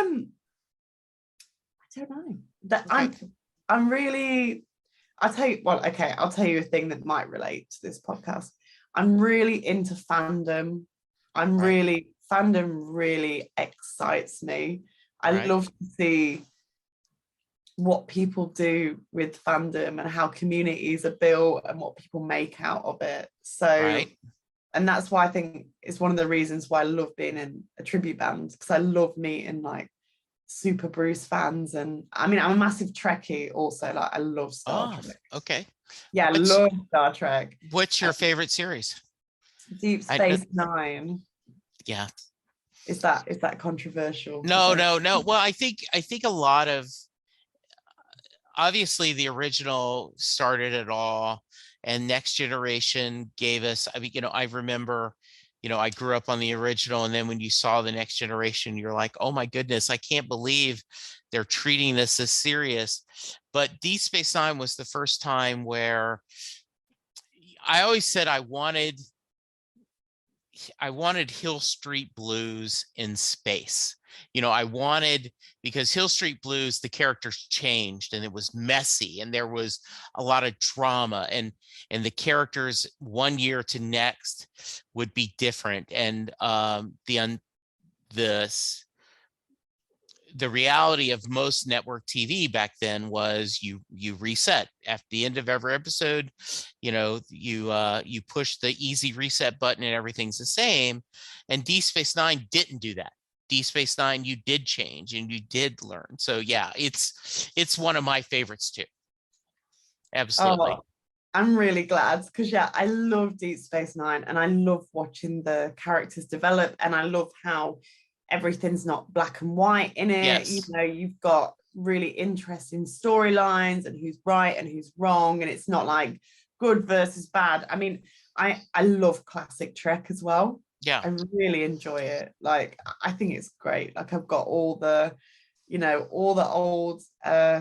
don't know. That I'm really. I'll tell you. Well, okay. I'll tell you a thing that might relate to this podcast. I'm really into fandom. Fandom really excites me. I love to see what people do with fandom and how communities are built and what people make out of it. So, and that's why I think it's one of the reasons why I love being in a tribute band, because I love meeting like super Bruce fans. And I mean, I'm a massive Trekkie also. Like I love Star Trek. Okay. Yeah, I love Star Trek. What's your favorite series? Deep Space Nine. Yeah. Is that controversial? No. Well, I think a lot of, obviously the original started it all, and Next Generation gave us, I mean, I remember, I grew up on the original, and then when you saw the Next Generation, you're like, oh my goodness, I can't believe they're treating this as serious. But Deep Space Nine was the first time where I always said I wanted Hill Street Blues in space. Because Hill Street Blues, the characters changed and it was messy and there was a lot of drama, and the characters one year to next would be different. And the reality of most network TV back then was you reset at the end of every episode. You push the easy reset button and everything's the same. And Deep Space Nine didn't do that. Deep Space Nine, you did change and you did learn. So yeah, it's one of my favorites too. Absolutely. Oh, I'm really glad, because yeah, I love Deep Space Nine and I love watching the characters develop, and I love how everything's not black and white in it. Yes. You've got really interesting storylines and who's right and who's wrong, and it's not like good versus bad. I mean, I love classic Trek as well. Yeah, I really enjoy it. Like I think it's great. Like I've got all the all the old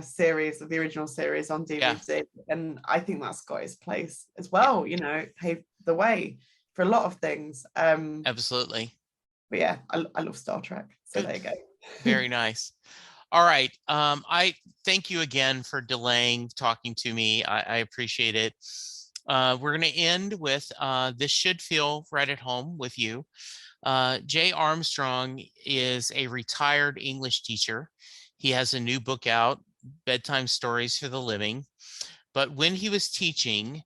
series of the original series on Yeah, DVD. And I think that's got its place as well. It paved the way for a lot of things. absolutely. But yeah, I love Star Trek. So Good. there you go. Very nice. All right. I thank you again for delaying talking to me. I appreciate it. We're going to end with this should feel right at home with you. Jay Armstrong is a retired English teacher. He has a new book out, Bedtime Stories for the Living. But when he was teaching,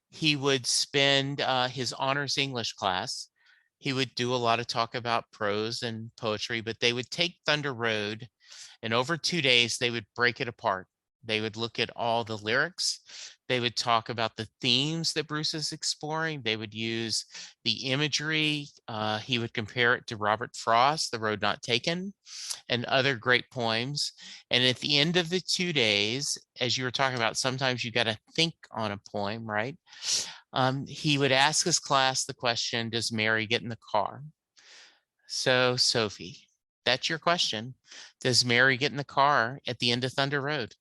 he would spend his honors English class. He would do a lot of talk about prose and poetry, but they would take Thunder Road, and over 2 days, they would break it apart. They would look at all the lyrics. They would talk about the themes that Bruce is exploring. They would use the imagery. He would compare it to Robert Frost, The Road Not Taken, and other great poems. And at the end of the 2 days, as you were talking about, sometimes you got to think on a poem, right? He would ask his class the question, does Mary get in the car? So, Sophie, that's your question. Does Mary get in the car at the end of Thunder Road?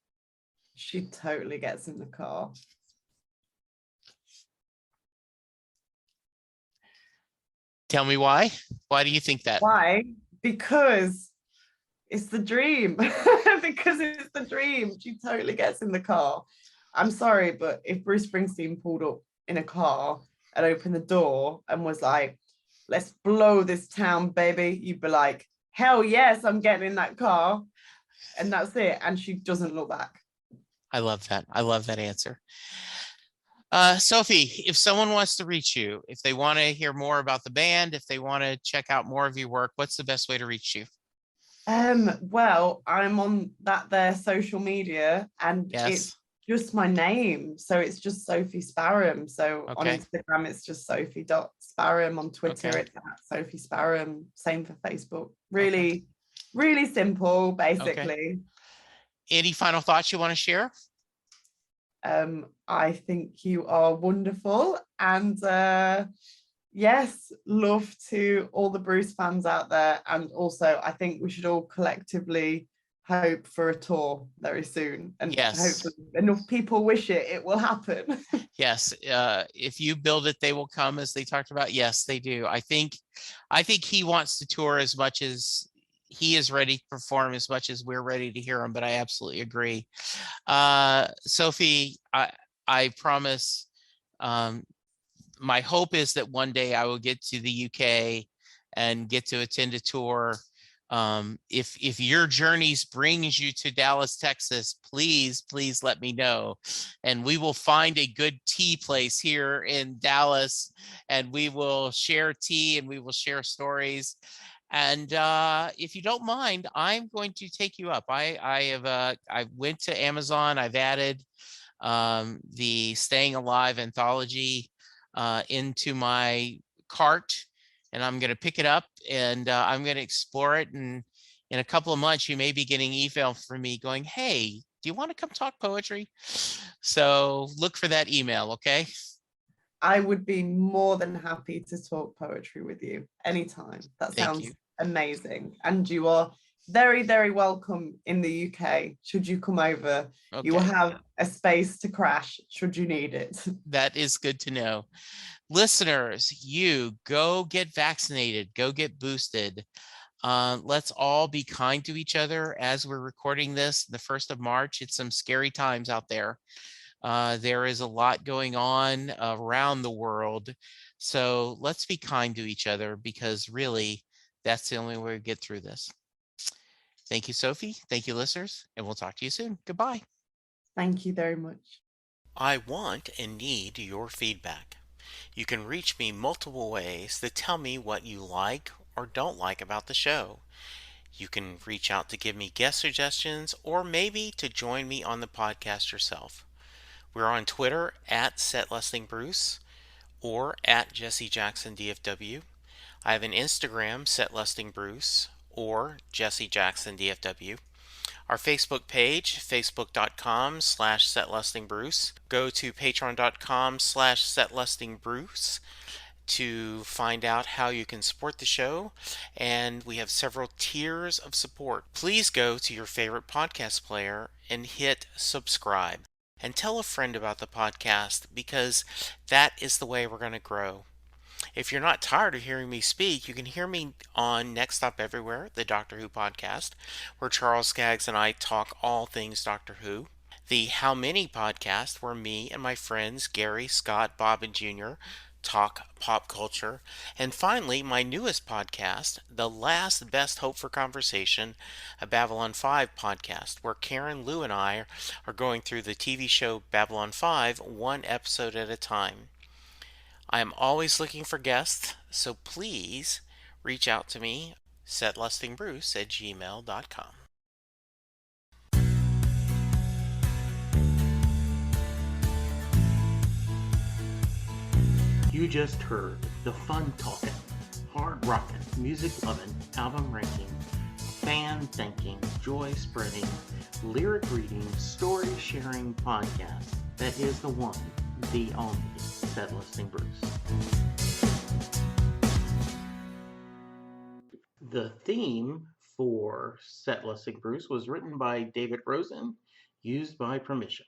She totally gets in the car. Tell me why. Why do you think that? Why? Because it's the dream. Because it's the dream. She totally gets in the car. I'm sorry, but if Bruce Springsteen pulled up in a car and opened the door and was like, let's blow this town, baby, you'd be like, hell yes, I'm getting in that car. And that's it. And she doesn't look back. I love that. I love that answer. Sophie, if someone wants to reach you, if they want to hear more about the band, if they want to check out more of your work, what's the best way to reach you? Well, I'm on their social media, and it's Yes. just my name. So it's just Sophie Sparham. So on Okay. Instagram, it's just Sophie.Sparham. On Twitter, Okay. it's at Sophie Sparham. Same for Facebook. Okay. Really, really simple, Okay. basically. Any final thoughts you want to share? I think you are wonderful. And yes, love to all the Bruce fans out there. And also, I think we should all collectively hope for a tour very soon. And Yes. hopefully enough people wish it will happen. Yes. If you build it, they will come, as they talked about. Yes, they do. I think he wants to tour as much as he is ready to perform, as much as we're ready to hear him, but I absolutely agree. Sophie, I promise, my hope is that one day I will get to the UK and get to attend a tour. If your journeys brings you to Dallas, Texas, please let me know, and we will find a good tea place here in Dallas, and we will share tea and we will share stories. And if you don't mind, I'm going to take you up. I went to Amazon. I've added the Staying Alive anthology into my cart, and I'm going to pick it up, and I'm going to explore it. And in a couple of months, you may be getting email from me going, hey, do you want to come talk poetry? So look for that email, okay? I would be more than happy to talk poetry with you anytime. That Thank sounds you. amazing. And you are very, very welcome in the UK. Should you come over, you will Okay, have a space to crash should you need it. that is good to know. Listeners, you go get vaccinated, go get boosted. Let's all be kind to each other as we're recording this, the 1st of March. It's some scary times out there. There is a lot going on around the world. So let's be kind to each other, because really, that's the only way to get through this. Thank you, Sophie. Thank you, listeners, and we'll talk to you soon. Goodbye. Thank you very much. I want and need your feedback. You can reach me multiple ways to tell me what you like or don't like about the show. You can reach out to give me guest suggestions, or maybe to join me on the podcast yourself. We're on Twitter at SetListingBruce or at Jesse Jackson DFW. I have an Instagram, SetListingBruce or Jesse Jackson DFW. Our Facebook page, facebook.com/SetListingBruce. Go to patreon.com/SetListingBruce to find out how you can support the show, and we have several tiers of support. Please go to your favorite podcast player and hit subscribe. And tell a friend about the podcast, because that is the way we're going to grow. If you're not tired of hearing me speak, you can hear me on Next Stop Everywhere, the Doctor Who podcast, where Charles Skaggs and I talk all things Doctor Who. The How Many podcast, where me and my friends Gary, Scott, Bob, and Jr. talk pop culture. And finally, my newest podcast, The Last Best Hope for Conversation, a Babylon 5 podcast, where Karen, Lou, and I are going through the TV show Babylon 5 one episode at a time. I am always looking for guests, so please reach out to me, setlustingbruce@gmail.com. You just heard the fun talking, hard rocking, music loving, album ranking, fan thinking, joy spreading, lyric reading, story sharing podcast that is the one, the only Set Listing Bruce. The theme for Set Listing Bruce was written by David Rosen, used by permission.